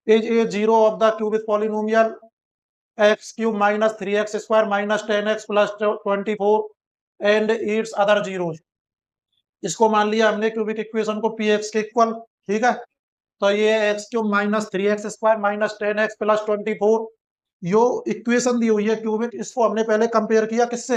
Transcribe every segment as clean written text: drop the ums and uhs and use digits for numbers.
Is a zero of the cubic polynomial x cube minus 3x square minus 10x plus 24 and it's other zeros. इसको मान लिया हमने cubic equation को P x के equal, ठीक है। तो ये x cube minus 3x square minus 10x plus 24 यो इक्वेशन दी हुई है क्यूबिक। इसको हमने पहले कंपेयर किया किससे,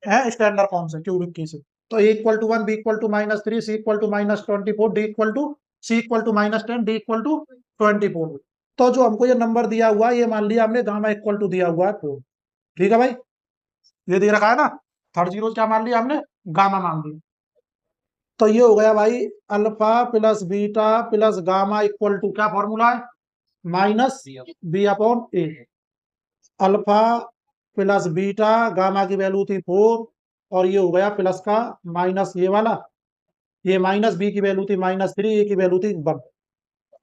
है स्टैंडर्ड फॉर्म से क्यूबिक की से। तो a equal to 1, b equal to minus 3, c equal to minus 24, d equal to c equal to minus 10, d equal to 24। तो जो हमको ये नंबर दिया हुआ है ये मान लिया हमने गामा इक्वल टू दिया हुआ है 4, ठीक है भाई। ये दे रखा है ना, थर्ड जीरो क्या मान लिया हमने, गामा मान लिया। तो ये हो गया भाई alpha plus beta plus gamma equal to क्या फॉर्मूला है, minus B upon A. Alpha plus beta, gamma की वैल्यू थी 4 और ये हो गया प्लस का माइनस ये वाला, ये माइनस बी की वैल्यू थी माइनस 3, ए की वैल्यू थी 1।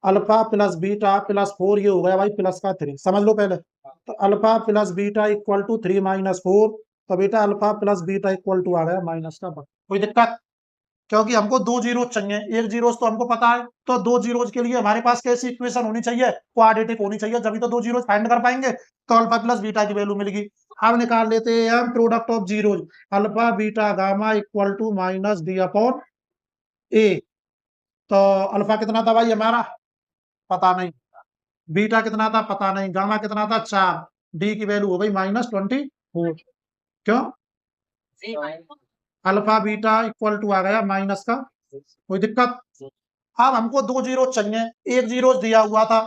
अल्फा प्लस बीटा प्लस 4 ये हो गया भाई प्लस का 3, समझ लो पहले। तो alpha plus beta equal to 3 minus 4, तो बेटा alpha plus beta equal to आ गया माइनस का 1। कोई दिक्कत, क्योंकि हमको दो जीरो चाहिए, एक जीरो तो हमको पता है। तो दो जीरोज के लिए हमारे पास कैसी इक्वेशन होनी चाहिए, क्वाड्रेटिक होनी चाहिए, जब तो दो जीरोज फाइंड कर पाएंगे। तो अल्फा प्लस बीटा की वैल्यू मिलेगी। अब निकाल लेते हैं हम product of zeros, alpha beta gamma equal to minus d upon a. तो अल्फा कितना था भाई हमारा, पता नहीं। बीटा कितना था, पता नहीं। गामा कितना था, 4। डी की वैल्यू हो गई माइनस 24। क्यों, अल्फा बीटा इक्वल टू आ गया माइनस का, कोई दिक्कत। अब हमको दो जीरो चाहिए, एक जीरो दिया हुआ था।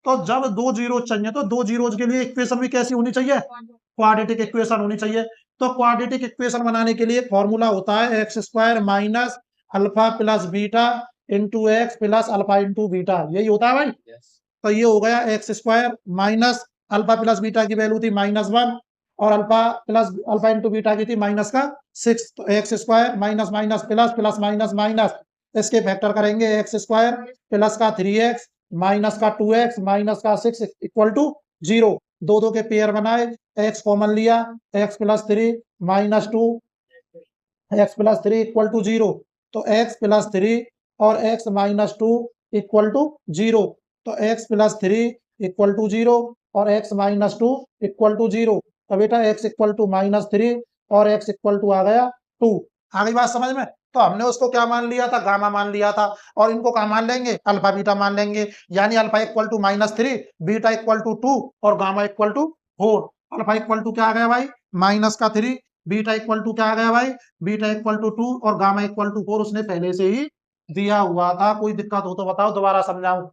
तो जब दो जीरो चाहिए तो दो जीरोज के लिए इक्वेशन भी कैसी होनी चाहिए, क्वाड्रेटिक इक्वेशन होनी चाहिए। तो क्वाड्रेटिक इक्वेशन बनाने के लिए फॉर्मूला होता है x square minus alpha plus beta into x plus alpha into beta, यही होता है भाई। तो ये हो गया x square minus alpha plus beta की वैल्यू थी -1 और alpha plus alpha into beta की थी माइनस का 6। तो x square minus minus plus plus minus minus, इसके फैक्टर करेंगे एक्स स्क्वायर प्लस का 3x माइनस का 2x माइनस का 6 इक्वल टू 0। दो दो के पेयर बनाए, x कॉमन लिया, x plus 3 minus 2 x plus 3 equal to 0। तो x प्लस 3 और x माइनस 2 इक्वल टू 0। तो x प्लस 3 इक्वल टू 0 और x माइनस 2 इक्वल टू 0। तो बेटा x इक्वल टू -3 और x इक्वल टू आ गया 2। आ गई बात समझ में। तो हमने उसको क्या मान लिया था, गामा मान लिया था। और इनको क्या मान लेंगे, अल्फा बीटा मान लेंगे। यानी alpha equal to -3, beta equal to 2 और gamma equal to 4। Alpha equal to क्या आ गया भाई, माइनस का 3, बीटा इक्वल टू क्या आ गया भाई, बीटा इक्वल टू 2 और गामा इक्वल टू 4 उसने पहले से ही दिया हुआ था। कोई दिक्कत हो तो बताओ, दोबारा समझाऊं।